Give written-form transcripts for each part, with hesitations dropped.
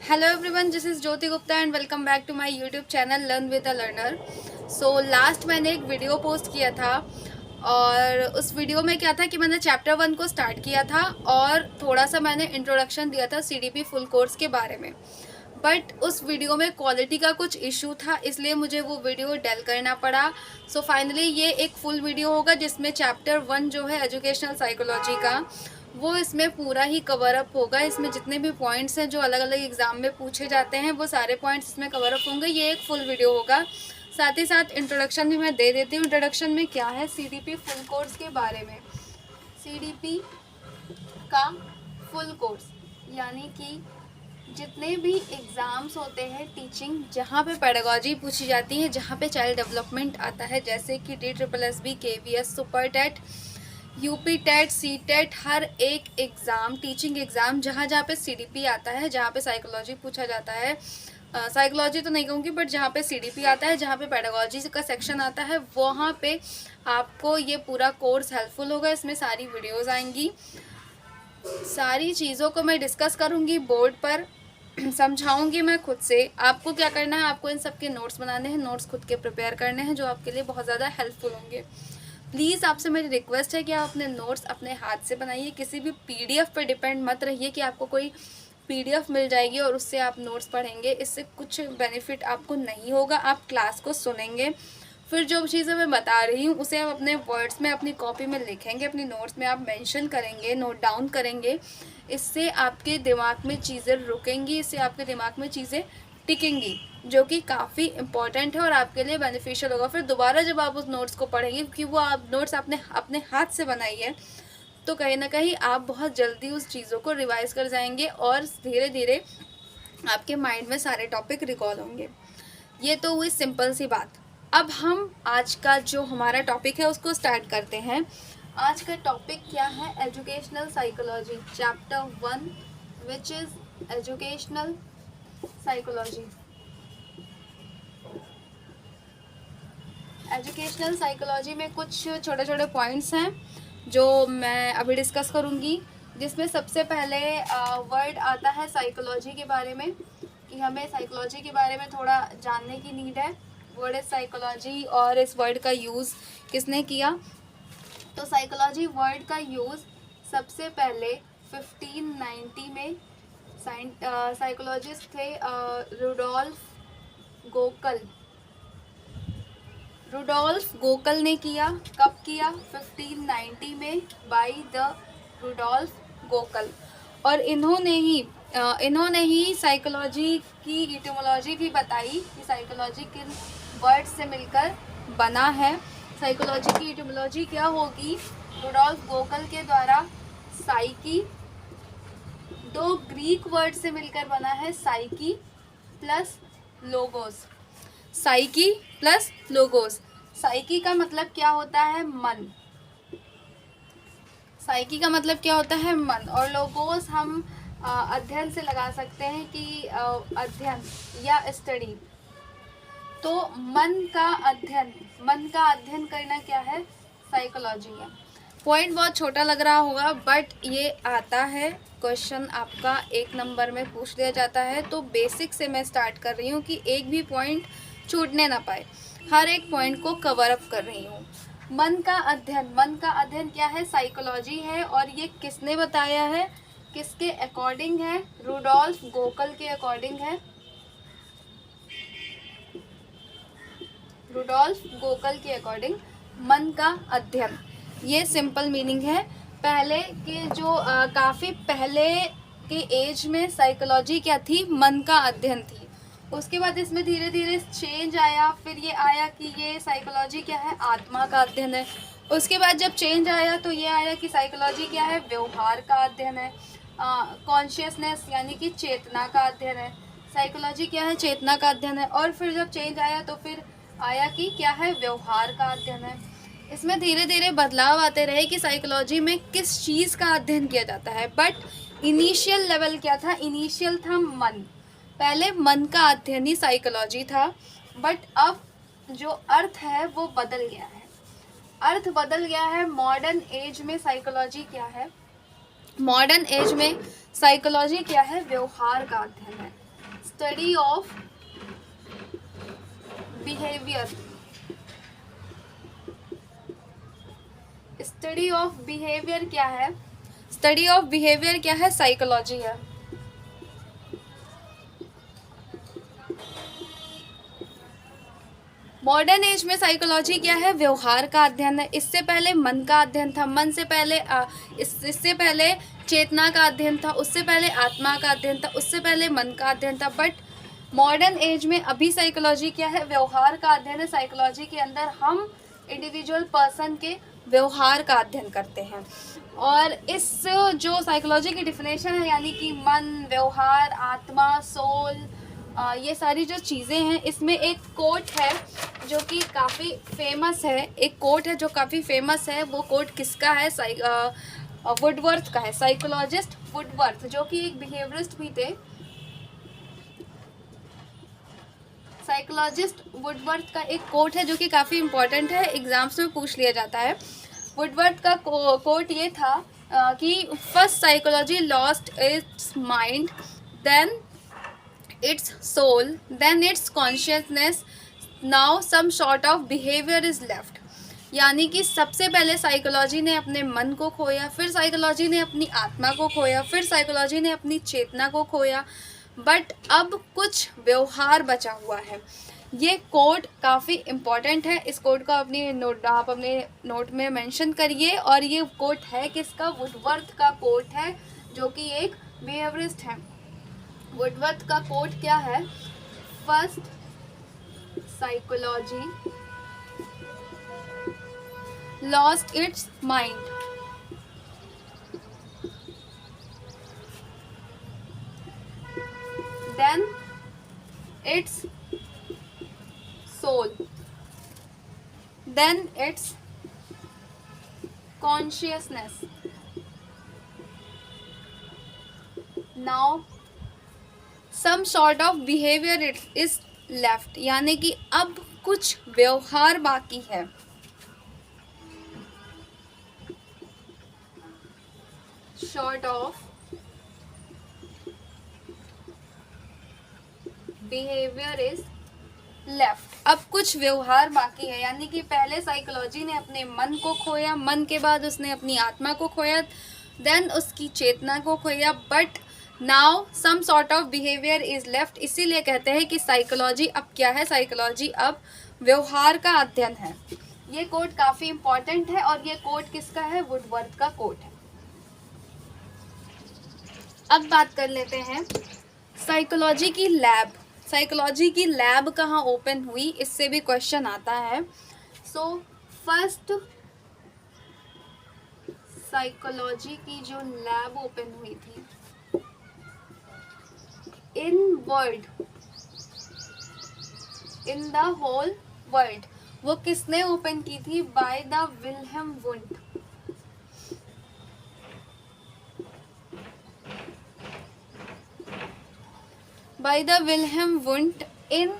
Hello everyone, this is Jyoti Gupta and welcome back to my YouTube channel learn with a learner. So last मैंने एक video post किया था और उस video में क्या था कि मैंने चैप्टर 1 को स्टार्ट किया था और थोड़ा सा मैंने इंट्रोडक्शन दिया था सीडीपी फुल कोर्स के बारे में। बट उस वीडियो में क्वालिटी का कुछ इशू था, इसलिए मुझे वो वीडियो डेल करना पड़ा। सो फाइनली ये एक फुल वीडियो होगा जिसमें चैप्टर 1 जो है एजुकेशनल साइकोलॉजी का, वो इसमें पूरा ही कवर अप होगा। इसमें जितने भी पॉइंट्स हैं जो अलग अलग एग्जाम में पूछे जाते हैं वो सारे पॉइंट्स इसमें कवर अप होंगे। ये एक फुल वीडियो होगा। साथ ही साथ इंट्रोडक्शन भी मैं दे देती हूँ। इंट्रोडक्शन में क्या है, सीडीपी फुल कोर्स के बारे में। सीडीपी का फुल कोर्स यानी कि जितने भी एग्ज़ाम्स होते हैं टीचिंग, जहाँ पे पेडागॉजी पूछी जाती है, जहाँ पे चाइल्ड डेवलपमेंट आता है, जैसे कि DSSB, KVS, super TET, UP TET, C TET, हर एक एग्ज़ाम टीचिंग एग्ज़ाम जहाँ जहाँ पे सीडीपी आता है, जहाँ पे साइकोलॉजी पूछा जाता है, साइकोलॉजी तो नहीं कहूँगी बट जहाँ पे सीडीपी आता है, जहाँ पे पेडागॉजी का सेक्शन आता है, वहाँ पे आपको ये पूरा कोर्स हेल्पफुल होगा। इसमें सारी वीडियोज़ आएंगी, सारी चीज़ों को मैं डिस्कस करूँगी बोर्ड पर, समझाऊंगी मैं खुद से। आपको क्या करना है, आपको इन सब के नोट्स बनाने हैं, नोट्स खुद के प्रिपेयर करने हैं जो आपके लिए बहुत ज़्यादा हेल्पफुल होंगे। प्लीज़ आपसे मेरी रिक्वेस्ट है कि आप अपने नोट्स अपने हाथ से बनाइए। किसी भी पीडीएफ पर डिपेंड मत रहिए कि आपको कोई पीडीएफ मिल जाएगी और उससे आप नोट्स पढ़ेंगे। इससे कुछ बेनिफिट आपको नहीं होगा। आप क्लास को सुनेंगे, फिर जो चीज़ें मैं बता रही हूँ उसे आप अपने वर्ड्स में अपनी कॉपी में लिखेंगे, अपनी नोट्स में आप मेंशन करेंगे, नोट डाउन करेंगे। इससे आपके दिमाग में चीज़ें रुकेंगी, इससे आपके दिमाग में चीज़ें टिकेंगी, जो कि काफ़ी इंपॉर्टेंट है और आपके लिए बेनिफिशियल होगा। फिर दोबारा जब आप उस नोट्स को पढ़ेंगे, क्योंकि वो आप नोट्स आपने अपने हाथ से बनाई है, तो कहीं ना कहीं आप बहुत जल्दी उस चीज़ों को रिवाइज कर जाएंगे और धीरे धीरे आपके माइंड में सारे टॉपिक रिकॉल होंगे। ये तो हुई सिंपल सी बात। अब हम आज का जो हमारा टॉपिक है उसको स्टार्ट करते हैं। आज का टॉपिक क्या है, educational psychology, chapter 1 which is educational psychology. Educational psychology में कुछ छोटे छोटे पॉइंट्स हैं जो मैं अभी डिस्कस करूँगी, जिसमें सबसे पहले वर्ड आता है साइकोलॉजी के बारे में, कि हमें साइकोलॉजी के बारे में थोड़ा जानने की नीड है। वर्ड इज साइकोलॉजी और इस वर्ड का यूज़ किसने किया, तो साइकोलॉजी वर्ड का यूज़ सबसे पहले 1590 में साइकोलॉजिस्ट थे रुडोल्फ गोकल ने किया। कब किया, 1590 में, बाय द रुडोल्फ गोकल। और इन्होंने ही साइकोलॉजी की इटिमोलॉजी भी बताई कि साइकोलॉजी किन वर्ड से मिलकर बना है। साइकोलॉजी की इटिमोलॉजी क्या होगी, रुडोल्फ गोकल के द्वारा साइकी दो ग्रीक वर्ड से मिलकर बना है, psyche plus logos. Psyche plus logos. Psyche का मतलब क्या होता है, मन। साइकी का मतलब क्या होता है, मन। और लोगोस हम अध्ययन से लगा सकते हैं कि अध्ययन या स्टडी। तो मन का अध्ययन करना क्या है, साइकोलॉजी है। पॉइंट बहुत छोटा लग रहा होगा बट ये आता है, क्वेश्चन आपका 1 नंबर में पूछ लिया जाता है। तो बेसिक से मैं स्टार्ट कर रही हूँ कि एक भी पॉइंट छूटने ना पाए, हर एक पॉइंट को कवर अप कर रही हूँ। मन का अध्ययन क्या है, साइकोलॉजी है। और ये किसने बताया है, किसके अकॉर्डिंग है, रुडोल्फ गोकल के अकॉर्डिंग है। रुडोल्फ गोकल के अकॉर्डिंग मन का अध्ययन, ये सिंपल मीनिंग है। पहले के जो काफ़ी पहले के एज में साइकोलॉजी क्या थी, मन का अध्ययन थी। उसके बाद इसमें धीरे धीरे चेंज आया, फिर ये आया कि ये साइकोलॉजी क्या है, आत्मा का अध्ययन है। उसके बाद जब चेंज आया तो ये आया कि साइकोलॉजी क्या है, व्यवहार का अध्ययन है, कॉन्शियसनेस यानी कि चेतना का अध्ययन है। साइकोलॉजी क्या है, चेतना का अध्ययन है। और फिर जब चेंज आया तो फिर आया कि क्या है, व्यवहार का अध्ययन है। इसमें धीरे धीरे बदलाव आते रहे कि साइकोलॉजी में किस चीज़ का अध्ययन किया जाता है। बट इनिशियल लेवल क्या था, इनिशियल था मन। पहले मन का अध्ययन ही साइकोलॉजी था। बट अब जो अर्थ है वो बदल गया है, अर्थ बदल गया है। मॉडर्न एज में साइकोलॉजी क्या है, मॉडर्न एज में साइकोलॉजी क्या है, व्यवहार का अध्ययन है। Study of behaviour, study of behaviour क्या है? स्टडी ऑफ बिहेवियर क्या है? साइकोलॉजी है। मॉडर्न एज में साइकोलॉजी क्या है? व्यवहार का अध्ययन है। इससे पहले मन का अध्ययन था, मन से पहले इससे पहले चेतना का अध्ययन था, उससे पहले आत्मा का अध्ययन था, उससे पहले मन का अध्ययन था। बट मॉडर्न एज में अभी साइकोलॉजी क्या है? व्यवहार का अध्ययन है। साइकोलॉजी के अंदर हम इंडिविजुअल पर्सन के व्यवहार का अध्ययन करते हैं। और इस जो साइकोलॉजी की डिफिनेशन है, यानी कि मन, व्यवहार, आत्मा, सोल, ये सारी जो चीज़ें हैं, इसमें एक कोट है जो कि काफ़ी फेमस है। एक कोट है जो काफ़ी फेमस है। वो कोट किसका है? वुडवर्थ का है। साइकोलॉजिस्ट वुडवर्थ, जो कि एक बिहेवियरिस्ट भी थे। साइकोलॉजिस्ट वुडवर्थ का एक कोट है जो कि काफ़ी इम्पोर्टेंट है, एग्जाम्स में पूछ लिया जाता है। वुडवर्थ का कोट ये था कि first psychology lost its mind, then its soul, then its consciousness, now some sort of behavior is left। यानी कि सबसे पहले साइकोलॉजी ने अपने मन को खोया, फिर साइकोलॉजी ने अपनी आत्मा को खोया, फिर साइकोलॉजी ने अपनी चेतना को खोया, बट अब कुछ व्यवहार बचा हुआ है। ये कोड काफ़ी इम्पॉर्टेंट है। इस कोड को आप अपने नोट में मेंशन करिए। और ये कोड है किसका? वुडवर्थ का कोड है, जो कि एक बिहेवियरिस्ट है। वुडवर्थ का कोट क्या है? First psychology lost its mind, then its soul, then its consciousness, now some sort of behaviour it is left. यानी कि अब कुछ व्यवहार बाकी है। Short of behaviour is left. अब कुछ व्यवहार बाकी है। यानी कि पहले साइकोलॉजी ने अपने मन को खोया, मन के बाद उसने अपनी आत्मा को खोया, देन उसकी चेतना को खोया, but now some sort of behaviour is left. इसीलिए कहते हैं कि साइकोलॉजी अब क्या है? साइकोलॉजी अब व्यवहार का अध्ययन है। ये कोट काफ़ी इम्पॉर्टेंट है। और ये कोट किसका है? वुडवर्थ का कोट है। अब बात कर लेते हैं साइकोलॉजी की लैब। साइकोलॉजी की लैब कहाँ ओपन हुई? इससे भी क्वेश्चन आता है। सो फर्स्ट साइकोलॉजी की जो लैब ओपन हुई थी in world, in the whole world, वो किसने ओपन की थी? By the Wilhelm Wundt. By the Wilhelm Wundt in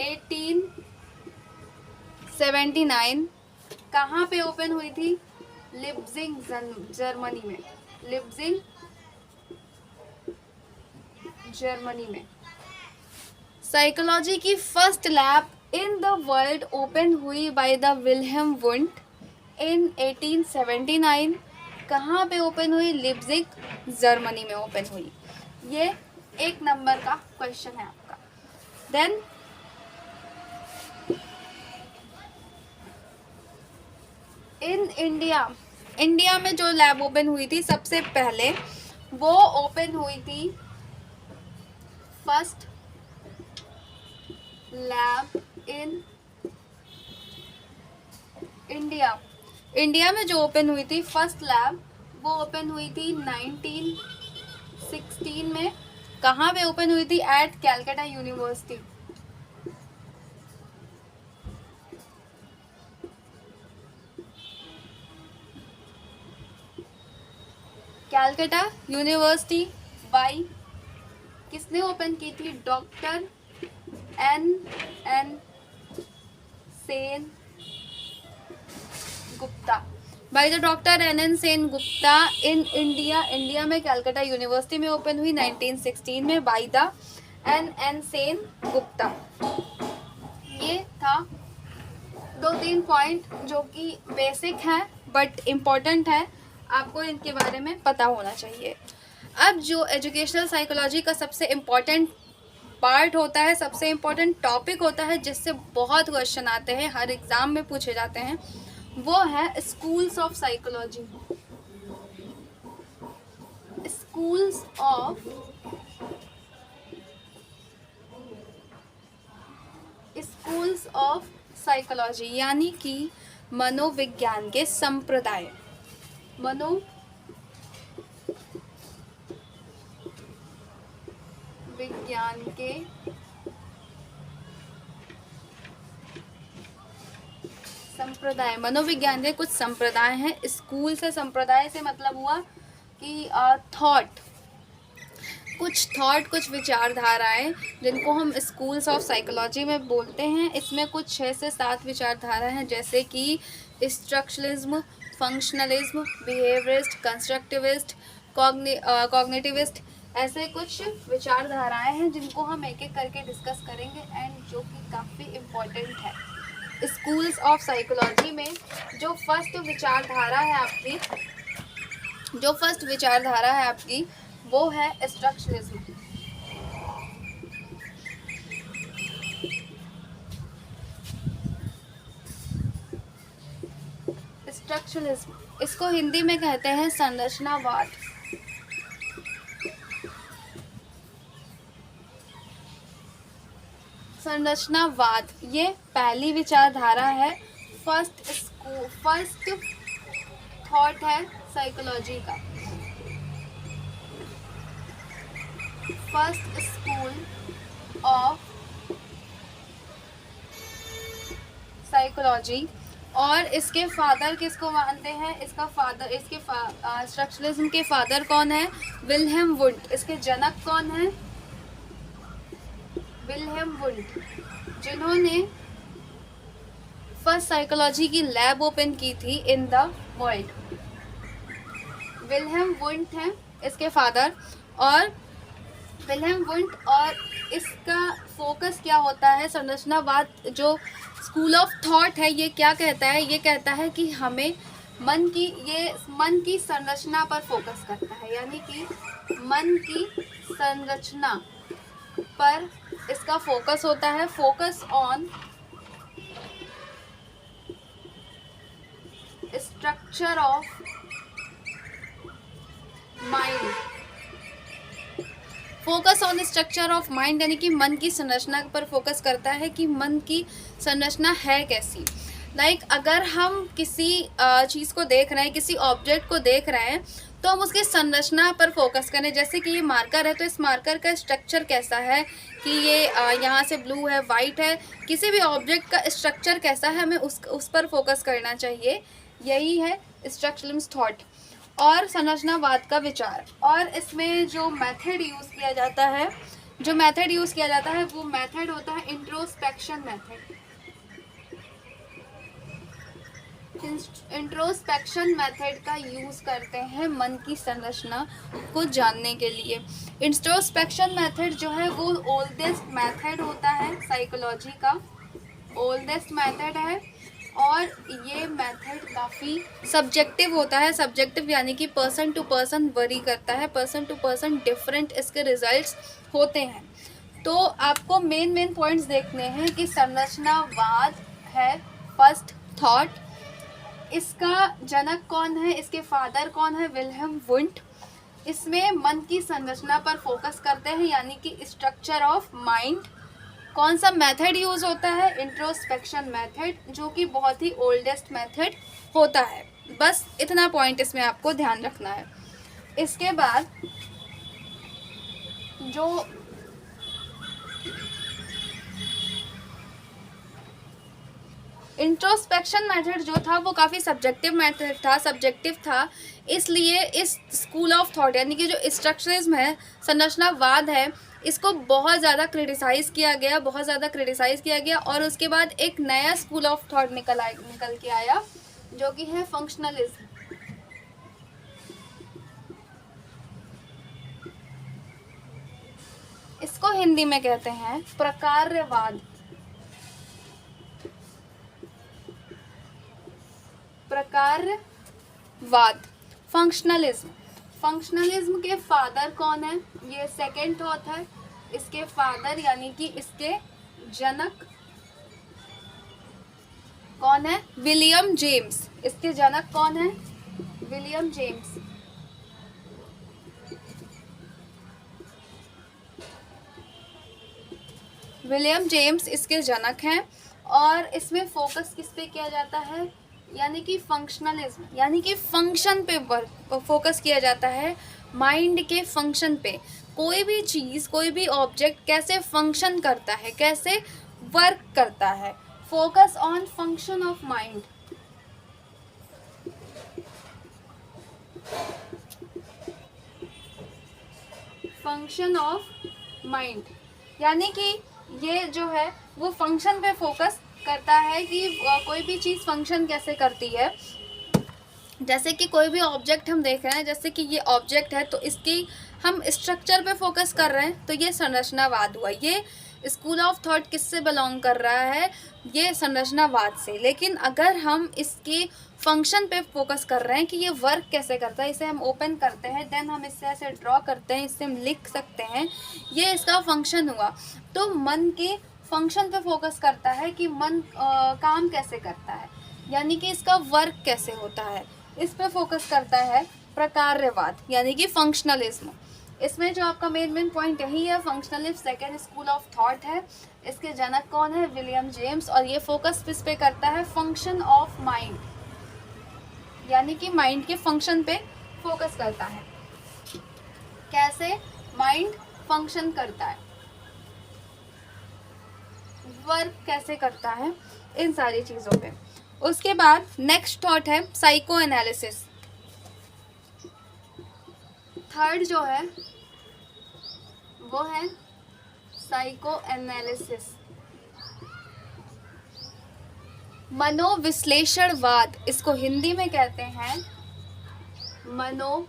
1879। कहाँ पे ओपन हुई थी? लिप्जिंग, जर्मनी में। लिप्जिंग, जर्मनी में। साइकोलॉजी की first lab in the world open हुई by the Wilhelm Wundt in 1879। कहाँ पे ओपन हुई? लिप्जिग, जर्मनी में ओपन हुई। ये 1 नंबर का क्वेश्चन है आपका। देन इन इंडिया, इंडिया में जो लैब ओपन हुई थी सबसे पहले, वो ओपन हुई थी फर्स्ट लैब इन इंडिया। इंडिया में जो ओपन हुई थी फर्स्ट लैब, वो ओपन हुई थी 1916 में। कहाँ पे ओपन हुई थी? At Calcutta university. Calcutta university by किसने ओपन की थी? Doctor N Sen Gupta. By the doctor NN Sen Gupta in India. India में कलकत्ता यूनिवर्सिटी में ओपन हुई 1916 में by the NN Sen Gupta. ये था 2-3 पॉइंट जो कि बेसिक हैं बट इम्पॉर्टेंट है, आपको इनके बारे में पता होना चाहिए। अब जो एजुकेशनल साइकोलॉजी का सबसे इम्पॉर्टेंट पार्ट होता है, सबसे इम्पॉर्टेंट टॉपिक होता है, जिससे बहुत क्वेश्चन आते हैं, हर एग्ज़ाम में पूछे जाते हैं, वो है schools of psychology. Schools of psychology यानी कि मनोविज्ञान के संप्रदाय। मनोविज्ञान के संप्रदाय। मनोविज्ञान के कुछ संप्रदाय हैं। स्कूल से, संप्रदाय से मतलब हुआ कि कुछ विचारधाराएं, जिनको हम स्कूल्स ऑफ साइकोलॉजी में बोलते हैं। इसमें कुछ 6 से 7 विचारधारा हैं, जैसे कि structuralism, functionalism, behaviourist, constructivist, cognitivist, ऐसे कुछ विचारधाराएं हैं जिनको हम एक एक करके डिस्कस करेंगे एंड जो कि काफ़ी इम्पोर्टेंट है। स्कूल्स ऑफ साइकोलॉजी में जो फर्स्ट विचारधारा है आपकी वो है स्ट्रक्चरलिज्म। इसको हिंदी में कहते हैं संरचनावाद। संरचनावाद ये पहली विचारधारा है, फर्स्ट थॉट है साइकोलॉजी का। First school of psychology. और इसके फादर किसको मानते हैं? स्ट्रक्चरलिज्म के फादर कौन है? Wilhelm wound. इसके जनक कौन है? विल्हेम वुंड, जिन्होंने फर्स्ट साइकोलॉजी की लैब ओपन की थी इन द वर्ल्ड। विल्हेम वुंड हैं इसके फादर। और विल्हेम वुंड, और इसका फोकस क्या होता है? संरचनावाद जो स्कूल ऑफ थॉट है, ये क्या कहता है? ये कहता है कि हमें मन की संरचना पर फोकस करता है, यानी कि मन की संरचना पर इसका फोकस होता है। Focus on structure of mind. Focus on structure of mind यानी कि मन की संरचना पर फोकस करता है कि मन की संरचना है कैसी। अगर हम किसी चीज़ को देख रहे हैं, किसी ऑब्जेक्ट को देख रहे हैं, तो हम उसकी संरचना पर फोकस करें। जैसे कि ये मार्कर है, तो इस मार्कर का स्ट्रक्चर कैसा है, कि ये यहाँ से ब्लू है, वाइट है, किसी भी ऑब्जेक्ट का स्ट्रक्चर कैसा है, हमें उस पर फोकस करना चाहिए। यही है स्ट्रक्चरलिज्म थॉट और संरचनावाद का विचार। और इसमें जो मेथड यूज़ किया जाता है वो मेथड होता है इंट्रोस्पेक्शन मेथड। इंट्रोस्पेक्शन मेथड का यूज़ करते हैं मन की संरचना को जानने के लिए। इंट्रोस्पेक्शन मेथड जो है वो ओल्डेस्ट मेथड होता है साइकोलॉजी का, ओल्डेस्ट मेथड है। और ये मेथड काफ़ी सब्जेक्टिव होता है। सब्जेक्टिव यानी कि पर्सन टू पर्सन वरी करता है, पर्सन टू पर्सन डिफरेंट इसके रिजल्ट्स होते हैं। तो आपको मेन पॉइंट्स देखने हैं कि संरचनावाद है फर्स्ट थॉट, इसका जनक कौन है, इसके फादर कौन है? Wilhelm wound. इसमें मन की संरचना पर फोकस करते हैं, यानी कि स्ट्रक्चर ऑफ माइंड। कौन सा मेथड यूज़ होता है? इंट्रोस्पेक्शन मेथड, जो कि बहुत ही ओल्डेस्ट मेथड होता है। बस इतना पॉइंट इसमें आपको ध्यान रखना है। इसके बाद जो इंट्रोस्पेक्शन मेथड जो था वो काफ़ी सब्जेक्टिव था, इसलिए इस स्कूल ऑफ थॉट यानी कि जो स्ट्रक्चरलिज्म है, संरचनावाद है, इसको बहुत ज़्यादा क्रिटिसाइज़ किया गया और उसके बाद एक नया स्कूल ऑफ थॉट निकल के आया जो कि है फंक्शनलिज्म। इसको हिंदी में कहते हैं प्रकार्यवाद। प्रकार्यवाद, फंक्शनलिज्म। फंक्शनलिज्म के फादर कौन है? ये सेकेंड ऑथर। इसके फादर यानी कि इसके जनक कौन है? William James. इसके जनक कौन है? William James. विलियम जेम्स इसके जनक हैं। और इसमें फोकस किस पे किया जाता है? यानी कि फंक्शनलिज्म, यानी कि फंक्शन पे फोकस किया जाता है, माइंड के फंक्शन पे। कोई भी चीज़, कोई भी ऑब्जेक्ट कैसे फंक्शन करता है, कैसे वर्क करता है। Focus on function of mind. Function of mind यानी कि ये जो है वो फंक्शन पे फोकस करता है कि कोई भी चीज़ फंक्शन कैसे करती है। जैसे कि कोई भी ऑब्जेक्ट हम देख रहे हैं, जैसे कि ये ऑब्जेक्ट है तो इसकी हम स्ट्रक्चर पे फोकस कर रहे हैं, तो ये संरचनावाद हुआ। ये स्कूल ऑफ थॉट किससे बिलोंग कर रहा है? ये संरचनावाद से। लेकिन अगर हम इसके फंक्शन पे फोकस कर रहे हैं कि ये वर्क कैसे करता है, इसे हम ओपन करते हैं, देन हम इससे ऐसे ड्रॉ करते हैं, इससे हम लिख सकते हैं, ये इसका फंक्शन हुआ। तो मन के फंक्शन पे फोकस करता है कि मन काम कैसे करता है, यानी कि इसका वर्क कैसे होता है, इस पे फोकस करता है प्रकार्यवाद यानी कि फंक्शनलिज्म। इसमें जो आपका मेन पॉइंट यही है, functionalism second school of thought है। इसके जनक कौन है? William James. और ये फोकस किस पे करता है? फंक्शन ऑफ माइंड, यानी कि माइंड के फंक्शन पे फोकस करता है, कैसे माइंड फंक्शन करता है, वर्क कैसे करता है, इन सारी चीज़ों पे। उसके बाद नेक्स्ट थॉट है साइको एनालिसिस। थर्ड जो है वो है साइको एनालिसिस। मनोविश्लेषणवाद, इसको हिंदी में कहते हैं मनोविश्लेषणवाद।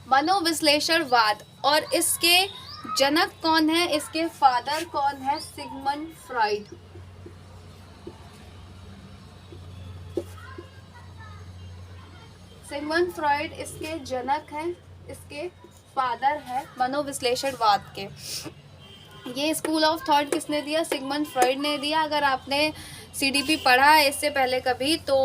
मनोविश्लेषणवाद। और इसके जनक कौन है? इसके फादर कौन है? Sigmund Freud. सिगमंड फ्रॉइड इसके जनक हैं, इसके फादर है मनोविश्लेषणवाद के। ये स्कूल ऑफ थॉट किसने दिया? सिगमंड फ्रॉइड ने दिया। अगर आपने सीडीपी पढ़ा है इससे पहले कभी, तो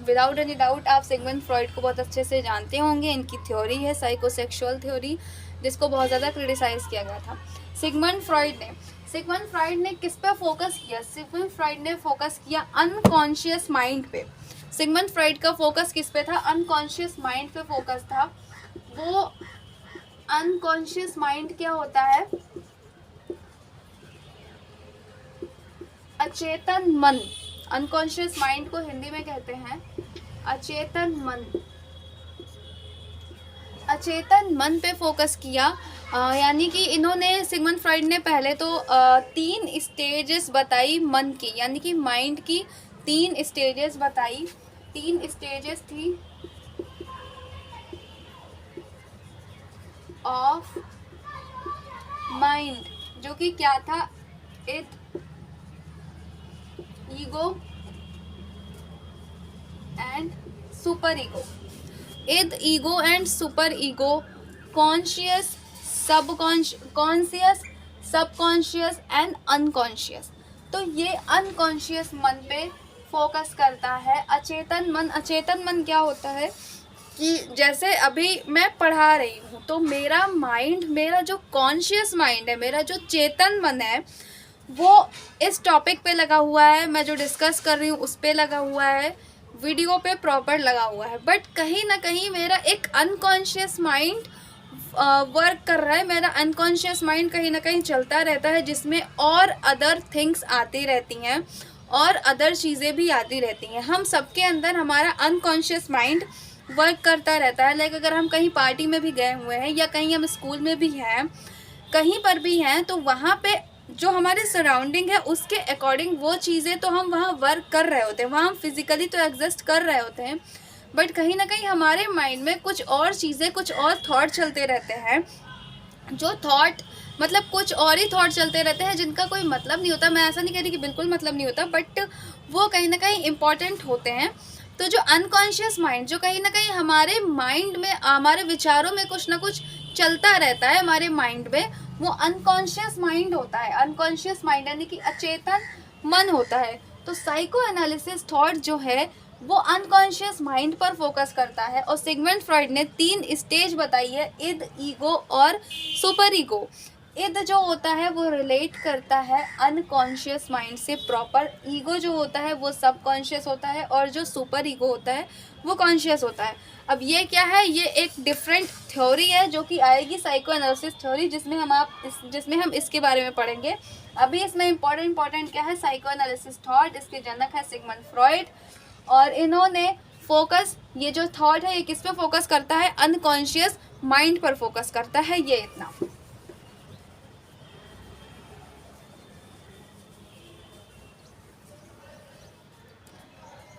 विदाउट एनी डाउट आप सिगमंड फ्रॉइड को बहुत अच्छे से जानते होंगे। इनकी थ्योरी है साइकोसेक्सुअल थ्योरी, जिसको बहुत ज़्यादा क्रिटिसाइज़ किया गया था। सिगमंड फ्रॉइड ने किस पे फोकस किया? सिगमंड फ्रॉइड ने फोकस किया अनकॉन्शियस माइंड पे। सिगमंड फ्रॉइड का फोकस किस पे था? अनकॉन्शियस माइंड पे फोकस था। वो अनकॉन्शियस माइंड क्या होता है? अचेतन मन। अनकॉन्शियस माइंड को हिंदी में कहते हैं अचेतन मन। अचेतन मन पे फोकस किया। यानी कि इन्होंने, सिगमंड फ्रॉइड ने पहले तो 3 स्टेजेस बताई मन की, यानी कि माइंड की 3 स्टेजेस बताई। 3 स्टेजेस थी ऑफ माइंड, जो कि क्या था? Id, ego and superego. Id, ego and superego, conscious, subconscious and unconscious. तो ये अनकॉन्शियस मन पे फोकस करता है। अचेतन मन क्या होता है कि जैसे अभी मैं पढ़ा रही हूँ तो मेरा माइंड, मेरा जो कॉन्शियस माइंड है, मेरा जो चेतन मन है, वो इस टॉपिक पे लगा हुआ है, मैं जो डिस्कस कर रही हूँ उस पे लगा हुआ है, वीडियो पे प्रॉपर लगा हुआ है। बट कहीं ना कहीं मेरा एक अनकॉन्शियस माइंड वर्क कर रहा है। मेरा अनकॉन्शियस माइंड कहीं ना कहीं चलता रहता है, जिसमें और अदर थिंग्स आती रहती हैं और अदर चीज़ें भी आती रहती हैं। हम सबके अंदर हमारा अनकॉन्शियस माइंड वर्क करता रहता है। लाइक अगर हम कहीं पार्टी में भी गए हुए हैं या कहीं हम स्कूल में भी हैं, कहीं पर भी हैं, तो वहाँ पे जो हमारे सराउंडिंग है उसके अकॉर्डिंग वो चीज़ें तो हम वहाँ वर्क कर रहे होते हैं, वहाँ हम फिज़िकली तो एग्जिस्ट कर रहे होते हैं, बट कहीं ना कहीं हमारे माइंड में कुछ और चीज़ें, कुछ और थॉट चलते रहते हैं, जो थॉट मतलब कुछ और ही थॉट चलते रहते हैं जिनका कोई मतलब नहीं होता। मैं ऐसा नहीं कह रही कि बिल्कुल मतलब नहीं होता, बट वो कहीं ना कहीं इम्पॉर्टेंट होते हैं। तो जो अनकॉन्शियस माइंड, जो कहीं ना कहीं हमारे माइंड में, हमारे विचारों में कुछ ना कुछ चलता रहता है हमारे माइंड में, वो अनकॉन्शियस माइंड होता है। अनकॉन्शियस माइंड यानी कि अचेतन मन होता है। तो साइको एनालिसिस थॉट जो है वो अनकॉन्शियस माइंड पर फोकस करता है। और सिगमंड फ्रॉइड ने 3 स्टेज बताई है, इद, ईगो और सुपर ईगो। इद जो होता है वो रिलेट करता है अनकॉन्शियस माइंड से प्रॉपर, ईगो जो होता है वो सबकॉन्शियस होता है, और जो सुपर ईगो होता है वो कॉन्शियस होता है। अब ये क्या है, ये एक डिफरेंट थ्योरी है जो कि आएगी साइको एनालिसिस थ्योरी, जिसमें हम इसके बारे में पढ़ेंगे। अभी इसमें इम्पोर्टेंट क्या है, साइको एनालिसिस थॉट, इसके जनक है सिगमंड फ्रॉइड, और इन्होंने फोकस, ये जो थॉट है ये किस पे फोकस करता है, अनकॉन्शियस माइंड पर फोकस करता है। ये इतना।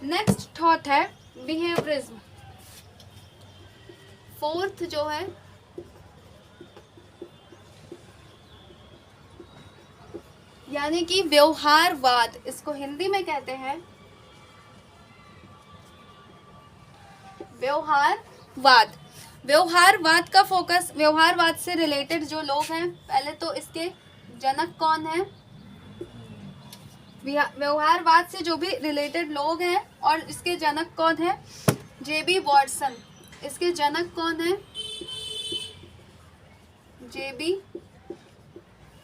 नेक्स्ट थॉट है बिहेवियरिज्म। फोर्थ जो है यानी कि व्यवहारवाद, इसको हिंदी में कहते हैं व्यवहारवाद। व्यवहारवाद का फोकस, व्यवहारवाद से रिलेटेड जो लोग हैं, पहले तो इसके जनक कौन है, व्यवहारवाद से जो भी रिलेटेड लोग हैं और इसके जनक कौन है, जेबी वॉटसन। इसके जनक कौन है, जेबी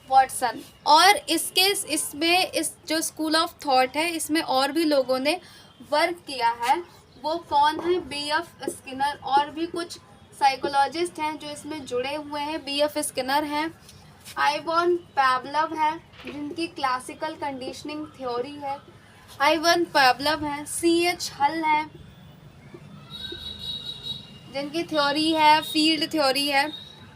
वॉटसन। और इसमें इस जो स्कूल ऑफ थॉट है इसमें और भी लोगों ने वर्क किया है। वो कौन है, बीएफ स्किनर, और भी कुछ साइकोलॉजिस्ट हैं जो इसमें जुड़े हुए हैं। बीएफ स्किनर हैं, आइवन पावलव है जिनकी क्लासिकल कंडीशनिंग थ्योरी है, आइवन पावलव है। सीएच हल है जिनकी थ्योरी है फील्ड थ्योरी है।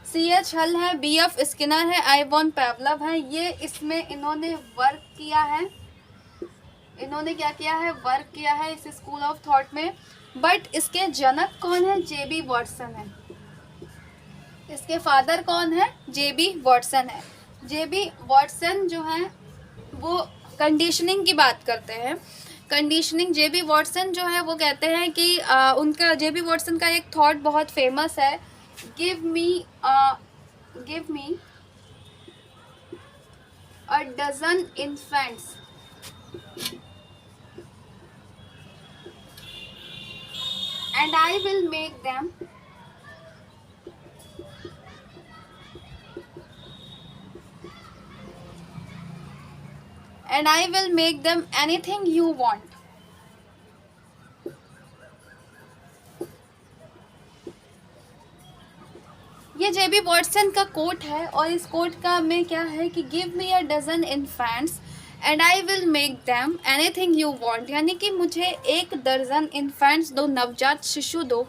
सीएच हल है, बीएफ स्किनर है, आइवन पावलव है। ये इसमें इन्होंने वर्क किया है, इन्होंने क्या किया है, वर्क किया है इस स्कूल ऑफ थॉट में। बट इसके जनक कौन है, जेबी वॉटसन है। इसके फादर कौन है, जेबी वॉटसन है। जेबी वॉटसन जो है वो कंडीशनिंग की बात करते हैं। कंडीशनिंग, जेबी वॉटसन जो है वो कहते हैं कि उनका, जेबी वॉटसन का एक थॉट बहुत फेमस है, give me a dozen infants and I will make them anything you want। ये जेबी वॉटसन का कोट है, और इस कोट का में क्या है कि give me a dozen infants and I will make them anything you want, यानी कि मुझे 1 दर्जन इन्फेंट्स दो, नवजात शिशु दो,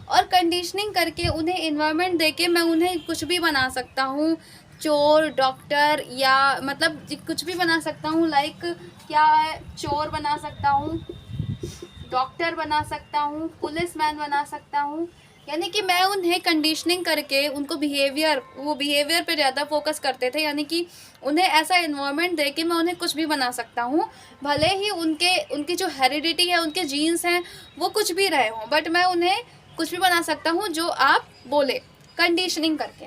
और कंडीशनिंग करके उन्हें इन्वायरमेंट देके मैं उन्हें कुछ भी बना सकता हूँ, चोर, डॉक्टर, या मतलब कुछ भी बना सकता हूँ। लाइक क्या है, चोर बना सकता हूँ, डॉक्टर बना सकता हूँ, पुलिसमैन बना सकता हूँ। यानी कि मैं उन्हें कंडीशनिंग करके उनको बिहेवियर पे ज़्यादा फोकस करते थे, यानी कि उन्हें ऐसा इन्वायरमेंट दे के मैं उन्हें कुछ भी बना सकता हूँ, भले ही उनकी जो हेरिडिटी है, उनके जीन्स हैं वो कुछ भी रहे हों, बट मैं उन्हें कुछ भी बना सकता हूँ जो आप बोले, कंडीशनिंग करके।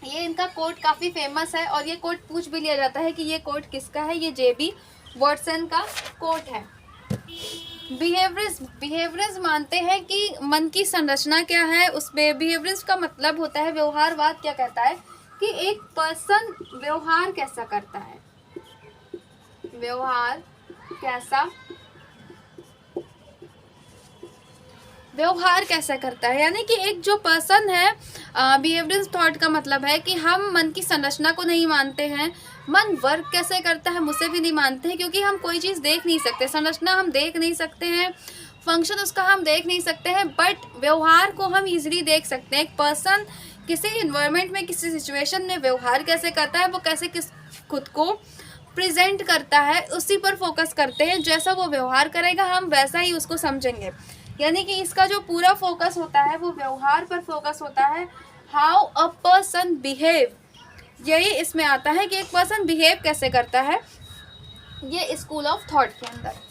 ये इनका कोट काफ़ी फेमस है, और ये कोट पूछ भी लिया जाता है कि ये कोट किसका है। ये जेबी वॉटसन का कोट है। बिहेवियरिस्ट मानते हैं कि मन की संरचना क्या है, उसमें बिहेवियरिस्ट का मतलब होता है, व्यवहारवाद क्या कहता है कि एक पर्सन व्यवहार कैसा करता है, व्यवहार कैसा करता है, यानी कि एक जो पर्सन है, बिहेवियरिस्ट थॉट का मतलब है कि हम मन की संरचना को नहीं मानते हैं, मन वर्क कैसे करता है मुझसे भी नहीं मानते हैं, क्योंकि हम कोई चीज़ देख नहीं सकते, संरचना हम देख नहीं सकते हैं, फंक्शन उसका हम देख नहीं सकते हैं, बट व्यवहार को हम इजीली देख सकते हैं। एक पर्सन किसी इन्वायरमेंट में, किसी सिचुएशन में व्यवहार कैसे करता है, वो कैसे किस खुद को प्रेजेंट करता है उसी पर फोकस करते हैं। जैसा वो व्यवहार करेगा हम वैसा ही उसको समझेंगे। यानी कि इसका जो पूरा फोकस होता है वो व्यवहार पर फोकस होता है, हाउ अ पर्सन बिहेव। यही इसमें आता है कि एक पर्सन बिहेव कैसे करता है, ये स्कूल ऑफ थॉट के अंदर।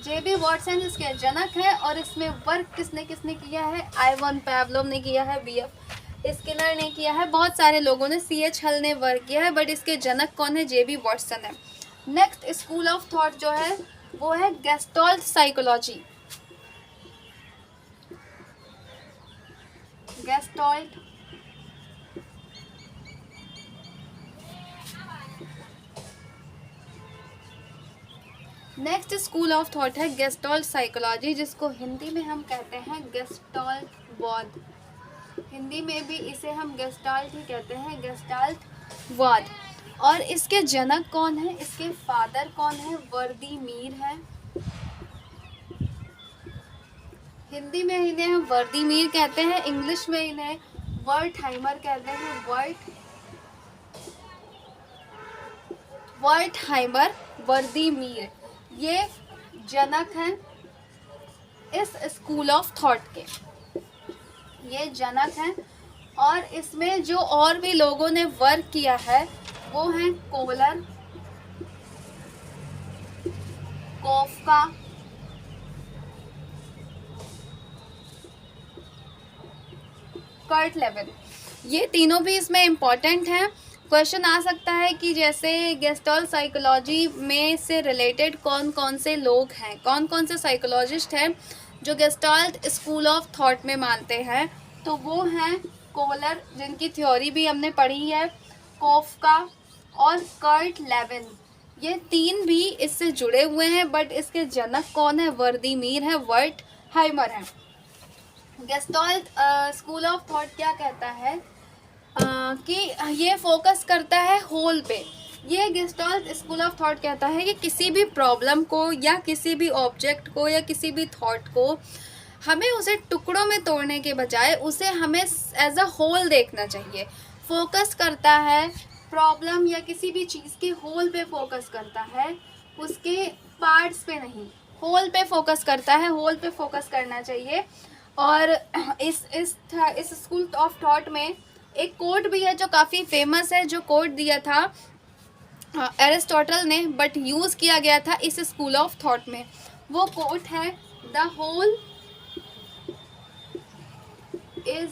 जेबी वॉटसन इसके जनक है और इसमें वर्क किसने किसने किया है, आइवन पैवलोव ने किया है, बीएफ स्किनर ने किया है, बहुत सारे लोगों ने, सीएच हल ने वर्क किया है, बट इसके जनक कौन है, जेबी वॉटसन है। नेक्स्ट स्कूल ऑफ थॉट जो है वो है gestalt psychology. Gestalt next school of thought है गेस्टॉल्ट साइकोलॉजी, जिसको हिंदी में हम कहते हैं गेस्टाल्टवाद। हिंदी में भी इसे हम गेस्टाल्ट ही कहते हैं, गेस्टाल्टवाद। और इसके जनक कौन है, इसके फादर कौन है, वर्दीमीर है। हिंदी में इन्हें हम वर्दीमीर कहते हैं, इंग्लिश में इन्हें वर्टहाइमर कहते हैं, वर्टहाइमर, वर्दीमीर, ये जनक हैं इस स्कूल ऑफ थॉट के, ये जनक हैं। और इसमें जो और भी लोगों ने वर्क किया है वो हैं कोलर, कोफ्का, कर्ट लेविन, ये तीनों भी इसमें इम्पॉर्टेंट हैं। क्वेश्चन आ सकता है कि जैसे गेस्टॉल्ट साइकोलॉजी में से रिलेटेड कौन कौन से लोग हैं, कौन कौन से साइकोलॉजिस्ट हैं जो गेस्टॉल्ट स्कूल ऑफ थॉट में मानते हैं, तो वो हैं कोलर, जिनकी थ्योरी भी हमने पढ़ी है, कोफ्का और कर्ट लेविन। ये तीन भी इससे जुड़े हुए हैं, बट इसके जनक कौन है, वर्दीमीर है, वर्टहाइमर है। गेस्टॉल्ट स्कूल ऑफ थॉट क्या कहता है कि ये फोकस करता है होल पे। ये गेस्टॉल्ट स्कूल ऑफ थॉट कहता है कि किसी भी प्रॉब्लम को या किसी भी ऑब्जेक्ट को या किसी भी थॉट को हमें उसे टुकड़ों में तोड़ने के बजाय उसे हमें एज अ होल देखना चाहिए। फोकस करता है प्रॉब्लम या किसी भी चीज़ के होल पे फोकस करता है, उसके पार्ट्स पे नहीं, होल पे फोकस करता है, होल पे फोकस करना चाहिए। और इस स्कूल ऑफ थॉट में एक कोट भी है जो काफ़ी फेमस है, जो कोट दिया था एरिस्टोटल ने, बट यूज़ किया गया था इस स्कूल ऑफ थॉट में। वो कोट है, the whole is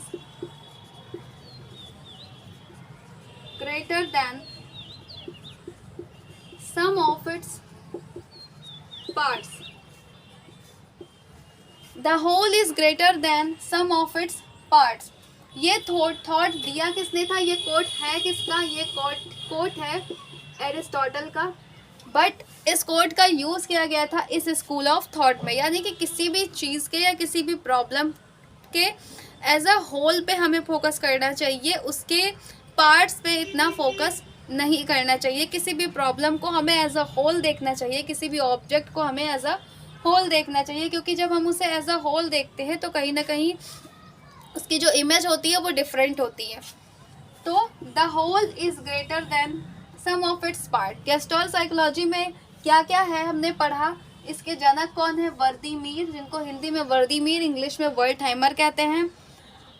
greater than sum of its parts. The whole is greater than sum of its parts. ये थॉट दिया किसने था, ये कोट है किसका, ये कोट है एरिस्टोटल का, बट इस कोट का यूज़ किया गया था इस स्कूल ऑफ थॉट में। यानी कि किसी भी चीज़ के या किसी भी प्रॉब्लम के एज अ होल पे हमें फोकस करना चाहिए, उसके पार्ट्स पे इतना फोकस नहीं करना चाहिए। किसी भी प्रॉब्लम को हमें एज अ होल देखना चाहिए, किसी भी ऑब्जेक्ट को हमें एज अ होल देखना चाहिए, क्योंकि जब हम उसे एज अ होल देखते हैं तो कहीं ना कहीं उसकी जो इमेज होती है वो डिफरेंट होती है। तो the whole is greater than sum of its part. Gestalt psychology में क्या क्या है हमने पढ़ा। इसके जनक कौन है, वर्दीमीर, जिनको हिंदी में वर्दीमीर, इंग्लिश में वर्टहाइमर कहते हैं।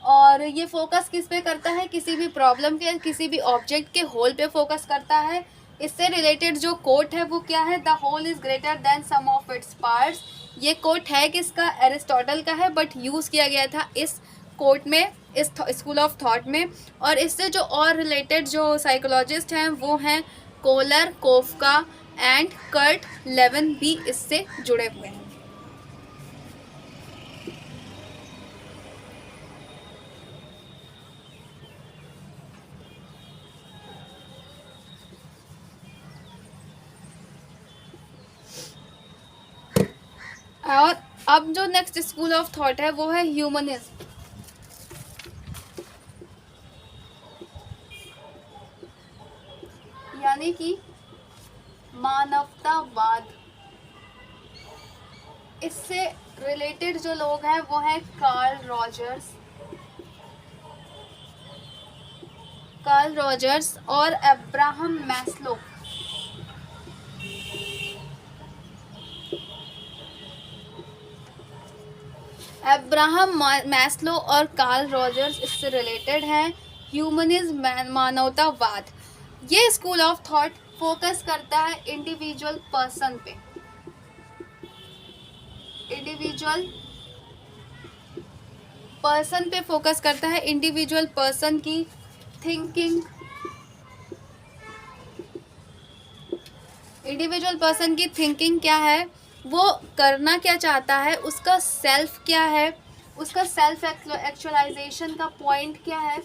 और ये फोकस किस पे करता है, किसी भी प्रॉब्लम के, किसी भी ऑब्जेक्ट के होल पे फोकस करता है। इससे रिलेटेड जो कोट है वो क्या है, the whole is greater than sum of its parts. ये कोट है किसका, एरिस्टोटल का है, बट यूज़ किया गया था इस कोट में, इस स्कूल ऑफ थॉट में। और इससे जो और रिलेटेड जो साइकोलॉजिस्ट हैं वो हैं कोलर, कोफ्का एंड कर्ट लेविन, भी इससे जुड़े हुए हैं। और अब जो नेक्स्ट स्कूल ऑफ थॉट है वो है ह्यूमनिज्म। यानी कि मानवतावाद। इससे रिलेटेड जो लोग हैं वो हैं कार्ल रॉजर्स, कार्ल रॉजर्स और अब्राहम मैस्लो। अब्राहम मैस्लो और कार्ल रॉजर्स इससे रिलेटेड हैं। ह्यूमनिज्म, मानवतावाद। ये स्कूल ऑफ थॉट फोकस करता है इंडिविजुअल पर्सन पे, इंडिविजुअल पर्सन पे फोकस करता है, इंडिविजुअल पर्सन की थिंकिंग, इंडिविजुअल पर्सन की थिंकिंग क्या है, वो करना क्या चाहता है, उसका सेल्फ क्या है, उसका सेल्फ एक्चुअलाइजेशन का पॉइंट क्या है।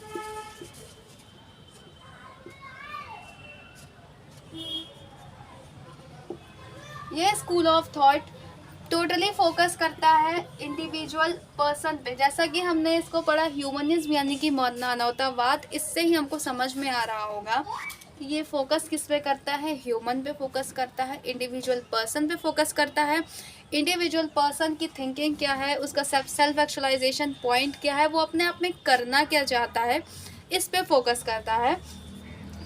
ये school of thought totally focus करता है इंडिविजुअल पर्सन पे। जैसा कि हमने इसको पढ़ा ह्यूमनिज्म यानी कि मानवतावाद, इससे ही हमको समझ में आ रहा होगा कि ये फोकस किस पे करता है, ह्यूमन पे फोकस करता है, इंडिविजुअल पर्सन पे फोकस करता है। इंडिविजुअल पर्सन की थिंकिंग क्या है, उसका सेल्फ एक्चुअलाइजेशन पॉइंट क्या है, वो अपने आप में करना क्या चाहता है, इस पे फोकस करता है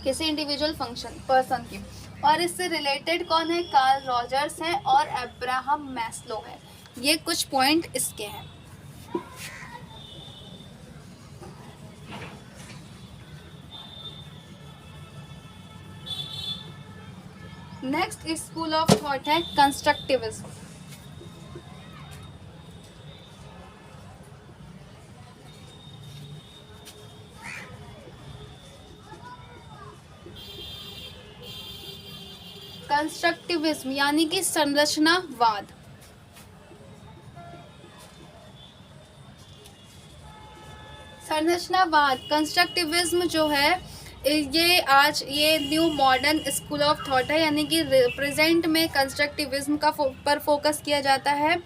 किसी इंडिविजुअल पर्सन की। और इससे रिलेटेड कौन है, कार्ल रॉजर्स है और अब्राहम मैस्लो है। ये कुछ पॉइंट इसके हैं। नेक्स्ट स्कूल ऑफ थॉट है कंस्ट्रक्टिविज्म। कंस्ट्रक्टिविज्म यानी कि संरचनावाद। संरचनावाद, कंस्ट्रक्टिविज्म जो है ये new modern school of thought है, यानी कि प्रेजेंट में कंस्ट्रक्टिविज्म का पर फोकस किया जाता है।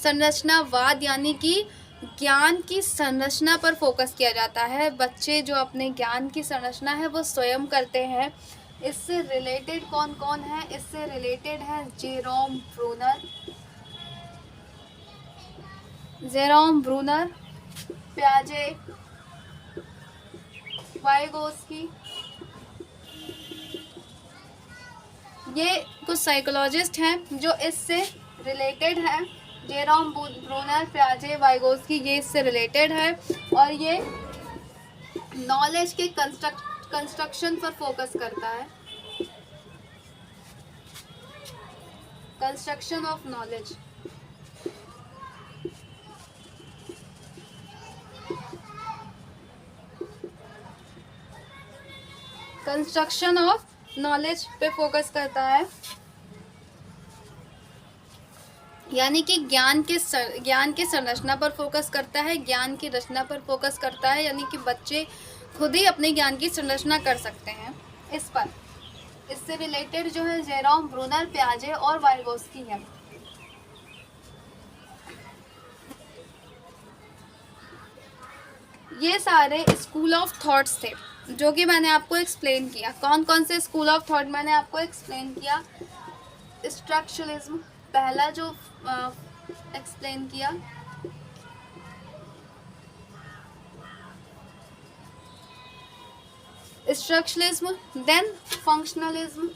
संरचनावाद यानी कि ज्ञान की संरचना पर फोकस किया जाता है। बच्चे जो अपने ज्ञान की संरचना है वो स्वयं करते हैं। इससे रिलेटेड कौन कौन है, इससे रिलेटेड है जेरोम ब्रूनर, प्याजे, वाइगोस्की। ये कुछ साइकोलॉजिस्ट हैं जो इससे रिलेटेड हैं। जेरोम ब्रूनर, प्याजे, वाइगोस्की, ये इससे रिलेटेड है। और ये नॉलेज के कंस्ट्रक्शन पर फोकस करता है, construction of knowledge. Construction of knowledge पे फोकस करता है, यानी कि ज्ञान के संरचना पर फोकस करता है, ज्ञान की रचना पर फोकस करता है, यानी कि बच्चे खुद ही अपने ज्ञान की संरचना कर सकते हैं इस पर। इससे रिलेटेड जो है जेरोम ब्रूनर, प्याजे और वाइगोस्की है। ये सारे स्कूल ऑफ थॉट्स थे जो कि मैंने आपको एक्सप्लेन किया। कौन कौन से स्कूल ऑफ थॉट मैंने आपको एक्सप्लेन किया। स्ट्रक्चरलिज्म पहला जो एक्सप्लेन किया, स्ट्रक्चरलिज्म, देन फंक्शनलिज्म,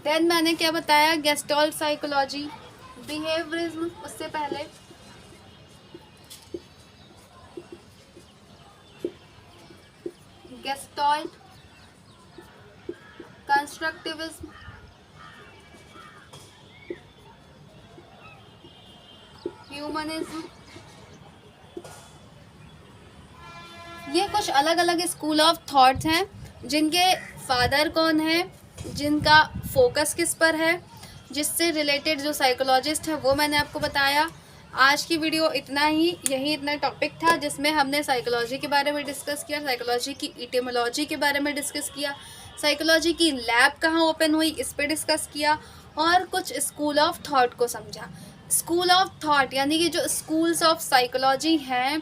देन मैंने क्या बताया, गेस्टॉल्ट साइकोलॉजी, बिहेवियरिज्म उससे पहले, गेस्टॉल्ट, कंस्ट्रक्टिविज्म, ह्यूमनिज्म। ये कुछ अलग अलग स्कूल ऑफ थॉट्स हैं जिनके फादर कौन है, जिनका फोकस किस पर है, जिससे रिलेटेड जो साइकोलॉजिस्ट है वो मैंने आपको बताया। आज की वीडियो इतना ही, यही इतना टॉपिक था जिसमें हमने साइकोलॉजी के बारे में डिस्कस किया, साइकोलॉजी की इटिमोलॉजी के बारे में डिस्कस किया, साइकोलॉजी की लैब कहाँ ओपन हुई इस पर डिस्कस किया, और कुछ स्कूल ऑफ थॉट को समझा। स्कूल ऑफ थॉट यानी कि जो स्कूल्स ऑफ साइकोलॉजी हैं,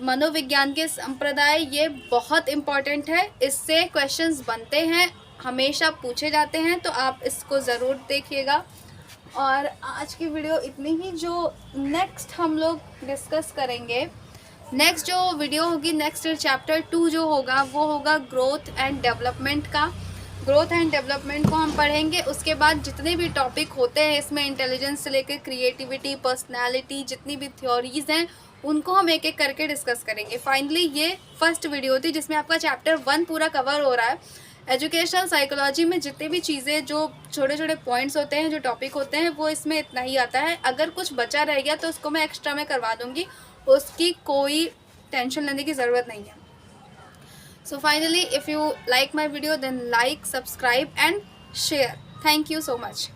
मनोविज्ञान के संप्रदाय, ये बहुत इम्पॉर्टेंट है। इससे क्वेश्चंस बनते हैं, हमेशा पूछे जाते हैं, तो आप इसको ज़रूर देखिएगा। और आज की वीडियो इतनी ही। जो नेक्स्ट हम लोग डिस्कस करेंगे, नेक्स्ट जो वीडियो होगी, नेक्स्ट चैप्टर 2 जो होगा वो होगा ग्रोथ एंड डेवलपमेंट का। ग्रोथ एंड डेवलपमेंट को हम पढ़ेंगे। उसके बाद जितने भी टॉपिक होते हैं इसमें, इंटेलिजेंस से लेकर क्रिएटिविटी, पर्सनैलिटी, जितनी भी थ्योरीज हैं उनको हम एक एक करके डिस्कस करेंगे। फाइनली ये फर्स्ट वीडियो थी जिसमें आपका चैप्टर 1 पूरा कवर हो रहा है। एजुकेशनल साइकोलॉजी में जितनी भी चीज़ें, जो छोटे छोटे पॉइंट्स होते हैं, जो टॉपिक होते हैं, वो इसमें इतना ही आता है। अगर कुछ बचा रह गया तो उसको मैं एक्स्ट्रा में करवा दूँगी, उसकी कोई टेंशन लेने की ज़रूरत नहीं है। So finally, if you like my video, then like, subscribe and share. Thank you so much.